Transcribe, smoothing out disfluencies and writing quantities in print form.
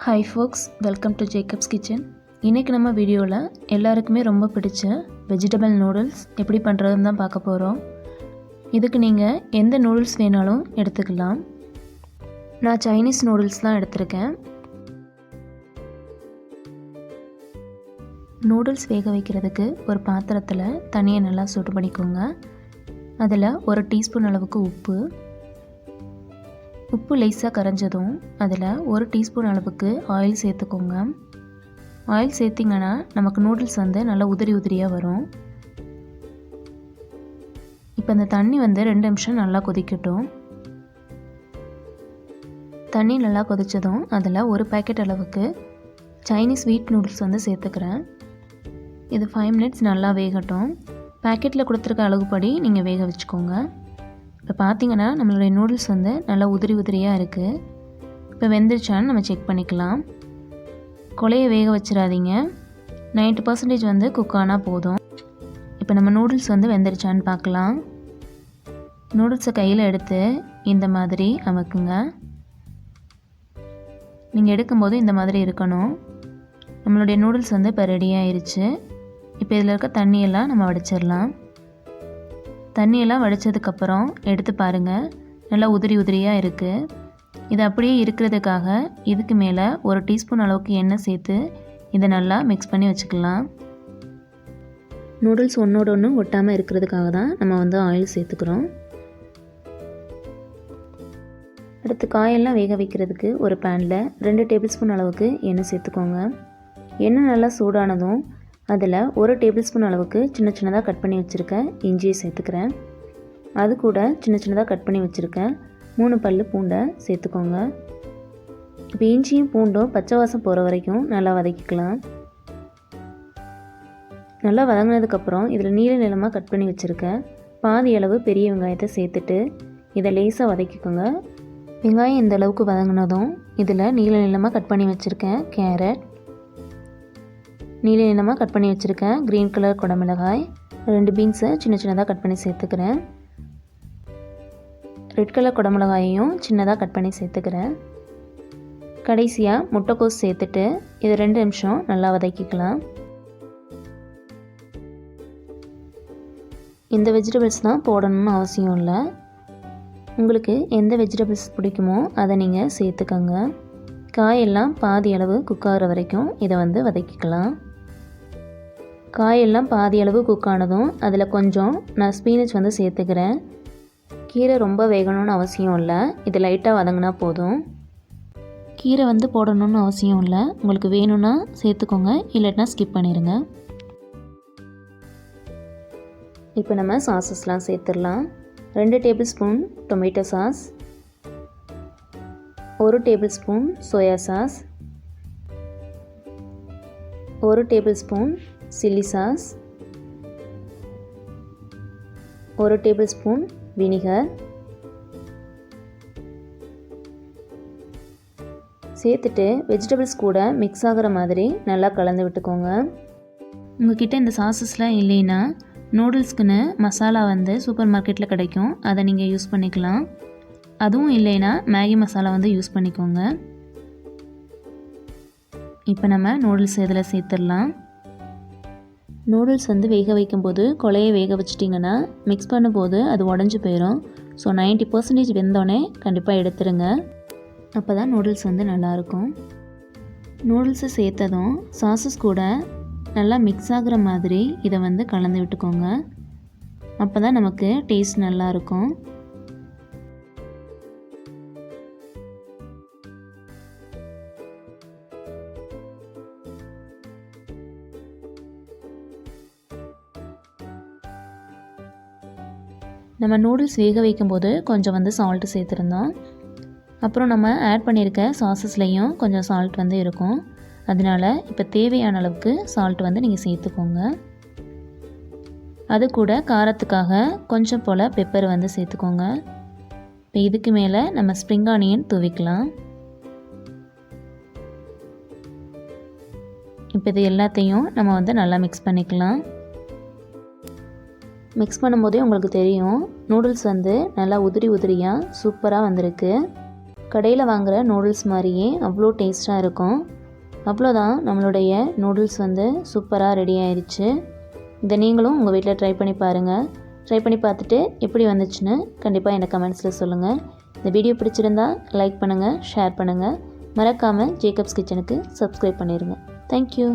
Hi folks, welcome to Jacob's kitchen. இன்றைக்கி நம்ம வீடியோவில் எல்லாருக்குமே ரொம்ப பிடிச்ச வெஜிடபிள் நூடுல்ஸ் எப்படி பண்ணுறதுன்னு தான் பார்க்க போகிறோம். இதுக்கு நீங்கள் எந்த நூடுல்ஸ் வேணாலும் எடுத்துக்கலாம். நான் சைனீஸ் நூடுல்ஸ் தான் எடுத்திருக்கேன். நூடுல்ஸ் வேக வைக்கிறதுக்கு ஒரு பாத்திரத்தில் தண்ணியை நல்லா சூடு பண்ணிக்கோங்க. அதில் 1 டீஸ்பூன் அளவுக்கு உப்பு லேசாக கரைஞ்சதும் அதில் 1 டீஸ்பூன் அளவுக்கு ஆயில் சேர்த்துக்கோங்க. ஆயில் சேர்த்திங்கன்னா நமக்கு நூடுல்ஸ் நல்லா உதிரியாக வரும். இப்போ அந்த தண்ணி 2 நிமிஷம் நல்லா கொதிக்கட்டும். தண்ணி நல்லா கொதித்ததும் அதில் 1 பேக்கெட் அளவுக்கு சைனீஸ் வீட் நூடுல்ஸ் சேர்த்துக்கிறேன். இது 5 மினிட்ஸ் நல்லா வேகட்டும். பேக்கெட்டில் கொடுத்துருக்க அளவுப்படி நீங்கள் வேக வச்சுக்கோங்க. இப்போ பார்த்தீங்கன்னா நம்மளுடைய நூடுல்ஸ் நல்லா உதிரியாக இருக்குது. இப்போ வெந்துருச்சான்னு நம்ம செக் பண்ணிக்கலாம். கொலையை வேக வச்சிடாதீங்க. 90% குக் ஆனால் போதும். இப்போ நம்ம நூடுல்ஸ் வெந்துருச்சான்னு பார்க்கலாம். நூடுல்ஸை கையில் எடுத்து இந்த மாதிரி அமுக்குங்க. நீங்கள் எடுக்கும்போது இந்த மாதிரி இருக்கணும். நம்மளுடைய நூடுல்ஸ் இப்போ ரெடி ஆயிடுச்சு. இப்போ இதில் இருக்க தண்ணியெல்லாம் நம்ம வடிச்சிடலாம். தண்ணியெல்லாம் வடித்ததுக்கப்புறம் எடுத்து பாருங்கள், நல்லா உதிரியாக இருக்குது. இது அப்படியே இருக்கிறதுக்காக இதுக்கு மேலே 1 டீஸ்பூன் அளவுக்கு எண்ணெய் சேர்த்து இதை நல்லா மிக்ஸ் பண்ணி வச்சுக்கலாம். நூடுல்ஸ் ஒன்றோட ஒன்று ஒட்டாமல் இருக்கிறதுக்காக தான் நம்ம ஆயில் சேர்த்துக்கிறோம். அடுத்து காயெல்லாம் வேக வைக்கிறதுக்கு ஒரு பேனில் 2 டேபிள் ஸ்பூன் அளவுக்கு எண்ணெய் சேர்த்துக்கோங்க. எண்ணெய் நல்லா சூடானதும் அதில் 1 டேபிள் ஸ்பூன் அளவுக்கு சின்னதாக கட் பண்ணி வச்சுருக்கேன் இஞ்சியை சேர்த்துக்கிறேன். அது கூட சின்னதாக கட் பண்ணி வச்சுருக்கேன் 3 பல்லு பூண்டை சேர்த்துக்கோங்க. இப்போ இஞ்சியும் பூண்டும் பச்சை வாசம் போகிற வரைக்கும் நல்லா வதக்கிக்கலாம். நல்லா வதங்கினதுக்கப்புறம் இதில் நீளமாக கட் பண்ணி வச்சுருக்கேன் பாதி அளவு பெரிய வெங்காயத்தை சேர்த்துட்டு இதை லேசாக வதக்கிக்கோங்க. வெங்காயம் இந்த அளவுக்கு வதங்கினதும் இதில் நீளமாக கட் பண்ணி வச்சுருக்கேன் கேரட், நீளமாக கட் பண்ணி வச்சுருக்கேன் க்ரீன் கலர் குடமிளகாய், 2 பீன்ஸை சின்னதாக கட் பண்ணி சேர்த்துக்கிறேன். ரெட் கலர் குடமிளகாயையும் சின்னதாக கட் பண்ணி சேர்த்துக்கிறேன். கடைசியாக முட்டைக்கோஸ் சேர்த்துட்டு இது 2 நிமிஷம் நல்லா வதக்கிக்கலாம். இந்த வெஜிடபிள்ஸ் தான் போடணும்னு அவசியம் இல்லை. உங்களுக்கு எந்த வெஜிடபிள்ஸ் பிடிக்குமோ அதை நீங்கள் சேர்த்துக்கோங்க. காயெல்லாம் பாதி அளவு குக் ஆகிற வரைக்கும் இதை வதக்கிக்கலாம். காயெல்லாம் பாதி அளவு குக் ஆனதும் அதில் கொஞ்சம் நான் ஸ்பீனச் சேர்த்துக்கிறேன். கீரை ரொம்ப வேகணும்னு அவசியம் இல்லை, இது லைட்டாக வதங்கினா போதும். கீரை போடணும்னு அவசியம் இல்லை, உங்களுக்கு வேணும்னா சேர்த்துக்கோங்க, இல்லைன்னா ஸ்கிப் பண்ணிடுங்க. இப்போ நம்ம சாஸஸ்லாம் சேர்த்துடலாம். 2 table spoon tomato sauce, 1 table spoon soya sauce, 1 table spoon chilli sauce, 1 table spoon vinegar சேர்த்துட்டு வெஜிடபிள்ஸ் கூட மிக்ஸ் ஆகிற மாதிரி நல்லா கலந்து விட்டுக்கோங்க. உங்கள்கிட்ட இந்த சாஸஸ்லாம் இல்லைன்னா நூடுல்ஸ்க்குன்னு மசாலா சூப்பர் மார்க்கெட்டில் கிடைக்கும், அதை நீங்கள் யூஸ் பண்ணிக்கலாம். அதுவும் இல்லைன்னா மேகி மசாலா யூஸ் பண்ணிக்கோங்க. இப்போ நம்ம நூடுல்ஸ் இதில் சேர்த்துடலாம். நூடுல்ஸ் வேக வைக்கும்போது கொலையை வேக வச்சிட்டிங்கன்னா மிக்ஸ் பண்ணும்போது அது உடஞ்சி போயிடும். ஸோ 90% வெந்தோடனே கண்டிப்பாக எடுத்துருங்க, அப்போ தான் நூடுல்ஸ் நல்லாயிருக்கும். நூடுல்ஸை சேர்த்ததும் சாஸஸ் கூட நல்லா மிக்ஸ் ஆகிற மாதிரி இதை கலந்து விட்டுக்கோங்க. அப்போ தான் நமக்கு டேஸ்ட் நல்லாயிருக்கும். நம்ம நூடுல்ஸ் வேக வைக்கும்போது கொஞ்சம் சால்ட்டு சேர்த்துருந்தோம். அப்புறம் நம்ம ஆட் பண்ணியிருக்க சாஸஸ்லேயும் கொஞ்சம் சால்ட் இருக்கும். அதனால் இப்போ தேவையான அளவுக்கு சால்ட் நீங்கள் சேர்த்துக்கோங்க. அது கூட காரத்துக்காக கொஞ்சம் போல் பெப்பர் சேர்த்துக்கோங்க. இப்போ இதுக்கு மேலே நம்ம ஸ்ப்ரிங் ஆனியன் தூவிக்கலாம். இப்போ இது எல்லாத்தையும் நம்ம நல்லா மிக்ஸ் பண்ணிக்கலாம். மிக்ஸ் பண்ணும்போதே உங்களுக்கு தெரியும் நூடுல்ஸ் நல்லா உதிரியாக சூப்பராக வந்திருக்கு. கடையில் வாங்குகிற நூடுல்ஸ் மாதிரியே அவ்வளோ டேஸ்ட்டாக இருக்கும். அவ்வளோதான், நம்மளுடைய நூடுல்ஸ் வந்து சூப்பராக ரெடி ஆயிடுச்சு. இதை நீங்களும் உங்கள் வீட்டில் ட்ரை பண்ணி பாருங்கள். ட்ரை பண்ணி பார்த்துட்டு எப்படி வந்துச்சுன்னு கண்டிப்பாக எனக்கு கமெண்ட்ஸில் சொல்லுங்கள். இந்த வீடியோ பிடிச்சிருந்தா லைக் பண்ணுங்கள், ஷேர் பண்ணுங்கள். மறக்காமல் ஜேக்கப்ஸ் கிச்சனுக்கு சப்ஸ்கிரைப் பண்ணிடுங்க. தேங்க்யூ.